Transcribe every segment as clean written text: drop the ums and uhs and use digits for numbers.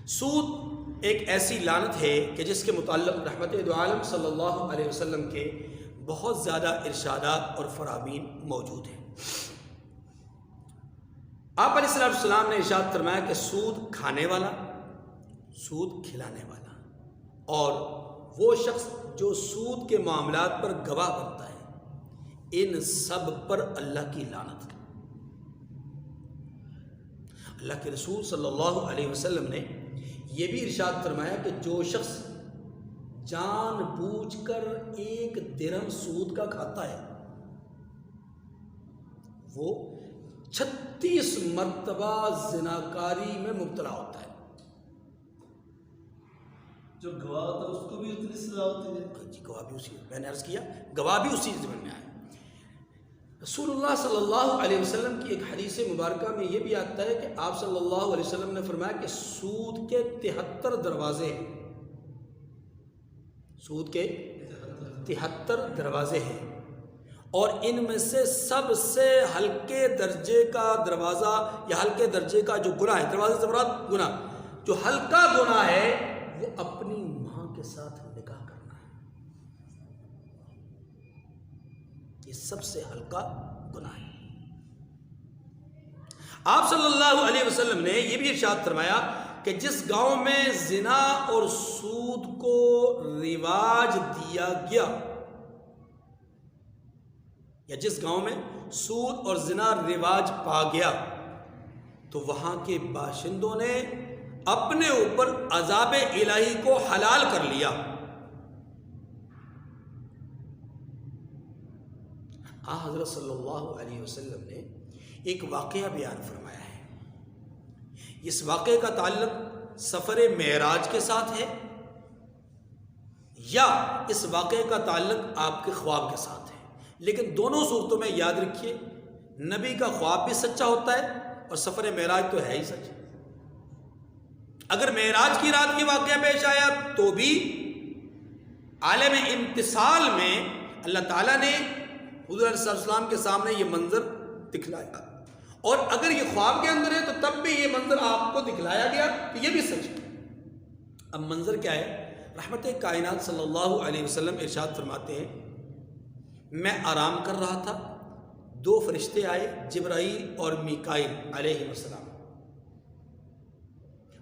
سود ایک ایسی لعنت ہے کہ جس کے متعلق رحمت دو عالم صلی اللہ علیہ وسلم کے بہت زیادہ ارشادات اور فرامین موجود ہیں۔ آپ علیہ السلام نے ارشاد فرمایا کہ سود کھانے والا، سود کھلانے والا اور وہ شخص جو سود کے معاملات پر گواہ بنتا ہے، ان سب پر اللہ کی لعنت ہے۔ اللہ کے رسول صلی اللہ علیہ وسلم نے یہ بھی ارشاد فرمایا کہ جو شخص جان بوجھ کر 1 درہم سود کا کھاتا ہے وہ 36 مرتبہ زناکاری میں مبتلا ہوتا ہے۔ جو گواہ ہوتا ہے اس کو بھی اتنی سزا ہوتی ہے؟ جی، گواہ بھی اسی، میں نے عرض کیا گواہ بھی اسی زمن میں آئے۔ رسول اللہ صلی اللہ علیہ وسلم کی ایک حدیث مبارکہ میں یہ بھی آتا ہے کہ آپ صلی اللہ علیہ وسلم نے فرمایا کہ سود کے 73 دروازے ہیں، سود کے 73 دروازے ہیں، اور ان میں سے سب سے ہلکے درجے کا دروازہ یا ہلکے درجے کا جو گناہ ہے، دروازے سے مراد گناہ، جو ہلکا گناہ ہے وہ اپنی ماں کے ساتھ نکاح کرنا ہے۔ یہ سب سے ہلکا گناہ ہے۔ آپ صلی اللہ علیہ وسلم نے یہ بھی ارشاد فرمایا کہ جس گاؤں میں زنا اور سود کو رواج دیا گیا، یا جس گاؤں میں سود اور زنا رواج پا گیا، تو وہاں کے باشندوں نے اپنے اوپر عذاب الہی کو حلال کر لیا۔ حضرت صلی اللہ علیہ وسلم نے ایک واقعہ بیان فرمایا ہے۔ اس واقعے کا تعلق سفر معراج کے ساتھ ہے یا اس واقعے کا تعلق آپ کے خواب کے ساتھ ہے، لیکن دونوں صورتوں میں یاد رکھیے نبی کا خواب بھی سچا ہوتا ہے اور سفر معراج تو ہے ہی سچ۔ اگر معراج کی رات کی واقعہ پیش آیا تو بھی عالم امتثال میں اللہ تعالیٰ نے حضور علیہ السلام کے سامنے یہ منظر دکھلایا، اور اگر یہ خواب کے اندر ہے تو تب بھی یہ منظر آپ کو دکھلایا گیا تو یہ بھی سچ ہے۔ اب منظر کیا ہے؟ رحمت کائنات صلی اللہ علیہ وسلم ارشاد فرماتے ہیں، میں آرام کر رہا تھا، 2 فرشتے آئے، جبرائیل اور میکائیل علیہ السلام،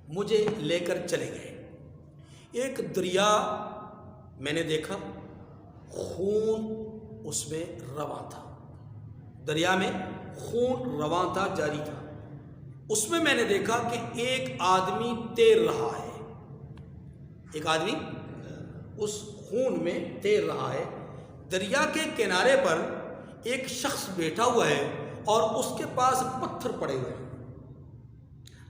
مجھے لے کر چلے گئے۔ ایک دریا میں نے دیکھا، خون اس میں رواں تھا، دریا میں خون رواں تھا، جاری تھا۔ اس میں نے دیکھا کہ ایک آدمی تیر رہا ہے، ایک آدمی اس خون میں تیر رہا ہے۔ دریا کے کنارے پر ایک شخص بیٹھا ہوا ہے اور اس کے پاس پتھر پڑے ہوئے ہیں۔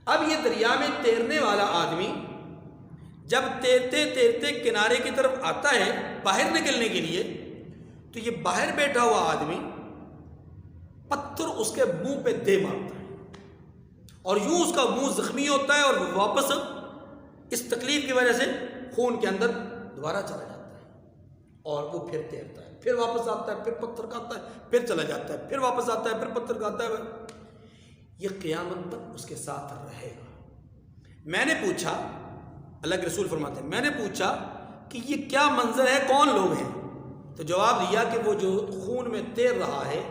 اب یہ دریا میں تیرنے والا آدمی جب تیرتے تیرتے کنارے کی طرف آتا ہے باہر نکلنے کے لیے، تو یہ باہر بیٹھا ہوا آدمی پتھر اس کے منہ پہ دے مارتا ہے، اور یوں اس کا منہ زخمی ہوتا ہے، اور واپس اس تکلیف کی وجہ سے خون کے اندر دوبارہ چلا جاتا ہے، اور وہ پھر تیرتا ہے، پھر واپس آتا ہے، پھر پتھر کھاتا ہے، پھر چلا جاتا ہے، پھر واپس آتا ہے، پھر پتھر کھاتا ہے۔ یہ قیامت تک اس کے ساتھ رہے گا۔ میں نے پوچھا، اللہ کے رسول فرماتے ہیں، میں نے پوچھا کہ یہ کیا منظر ہے، کون لوگ ہیں؟ تو جواب دیا کہ وہ جو خون میں تیر رہا ہے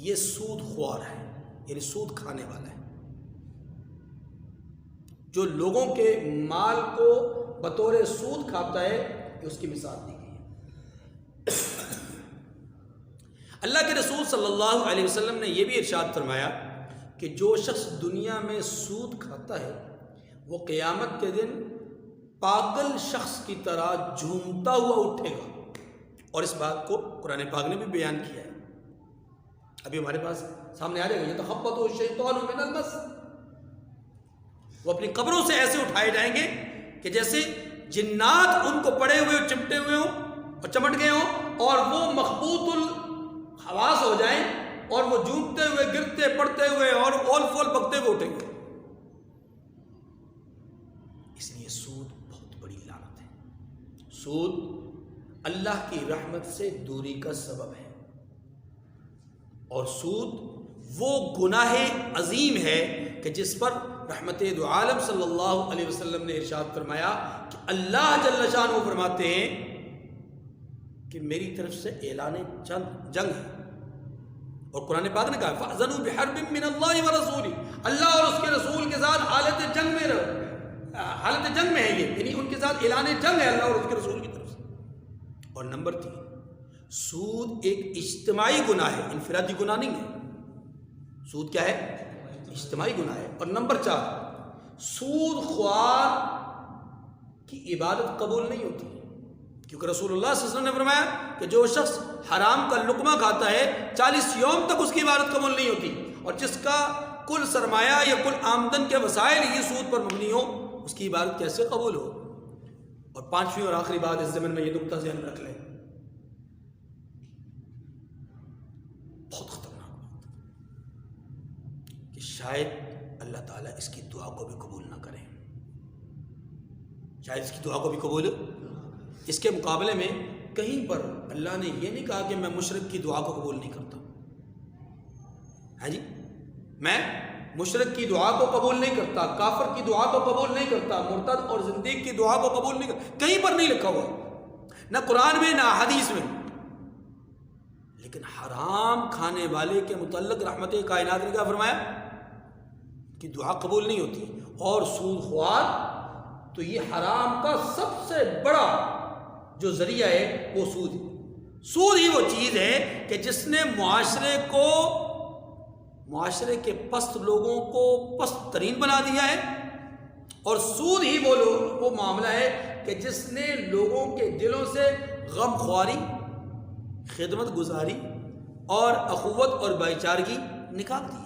یہ سود خوار ہے، یعنی سود کھانے والا ہے، جو لوگوں کے مال کو بطور سود کھاتا ہے، یہ اس کی مثال دی گئی ہے۔ اللہ کے رسول صلی اللہ علیہ وسلم نے یہ بھی ارشاد فرمایا کہ جو شخص دنیا میں سود کھاتا ہے وہ قیامت کے دن پاگل شخص کی طرح جھومتا ہوا اٹھے گا، اور اس بات کو قرآن پاک نے بھی بیان کیا ہے، ابھی ہمارے پاس سامنے آ جائے گا، یتخبطہ الشیطان من المس، وہ اپنی قبروں سے ایسے اٹھائے جائیں گے کہ جیسے جنات ان کو پڑے ہوئے چمٹے ہوئے ہوں اور چمٹ گئے ہوں، اور وہ مخبوط الحواس ہو جائیں، اور وہ جھومتے ہوئے، گرتے پڑتے ہوئے اور اول فول بکتے ہوئے اٹھیں گے۔ اس لیے سود بہت بڑی لعنت ہے، سود اللہ کی رحمت سے دوری کا سبب ہے، اور سود وہ گناہ عظیم ہے کہ جس پر رحمت دو عالم صلی اللہ علیہ وسلم نے ارشاد فرمایا کہ اللہ جل شانہ فرماتے ہیں کہ میری طرف سے اعلان جنگ ہے، اور قرآن پاک نے کہا فَأْذَنُوا بِحَرْبٍ مِّنَ اللَّهِ وَرَسُولِهِ، اللہ اور اس کے رسول کے ساتھ حالت جنگ میں ہے یہ، یعنی ان کے ساتھ اعلان جنگ ہے اللہ اور اس کے رسول کی طرف سے۔ اور نمبر 3، سود ایک اجتماعی گناہ ہے، انفرادی گناہ نہیں ہے۔ سود کیا ہے؟ اجتماعی گناہ ہے۔ اور نمبر 4، سود خوار کی عبادت قبول نہیں ہوتی، کیونکہ رسول اللہ صلی اللہ علیہ وسلم نے فرمایا کہ جو شخص حرام کا لقمہ کھاتا ہے 40 یوم تک اس کی عبادت قبول نہیں ہوتی، اور جس کا کل سرمایہ یا کل آمدن کے وسائل یہ سود پر مبنی ہو، اس کی عبادت کیسے قبول ہو؟ اور 5ویں اور آخری بات اس زمین میں یہ نقطہ ذہن رکھ لیں، بہت خطرناک بات کہ شاید اللہ تعالیٰ اس کی دعا کو بھی قبول نہ کرے، شاید اس کی دعا کو بھی قبول۔ اس کے مقابلے میں کہیں پر اللہ نے یہ نہیں کہا کہ میں مشرک کی دعا کو قبول نہیں کرتا، ہے جی، میں مشرک کی دعا کو قبول نہیں کرتا، کافر کی دعا کو قبول نہیں کرتا، مرتد اور زندیق کی دعا کو قبول نہیں کرتا، کہیں پر نہیں لکھا ہوا، نہ قرآن میں نہ حدیث میں۔ لیکن حرام کھانے والے کے متعلق رحمت کائنات نے کیا فرمایا کہ دعا قبول نہیں ہوتی، اور سود خوار تو یہ حرام کا سب سے بڑا جو ذریعہ ہے وہ سود ہے۔ سود ہی وہ چیز ہے کہ جس نے معاشرے کے پست لوگوں کو پست ترین بنا دیا ہے، اور سود ہی وہ معاملہ ہے کہ جس نے لوگوں کے دلوں سے غم خواری، خدمت گزاری اور اخوت اور بھائی چارگی نکال دی۔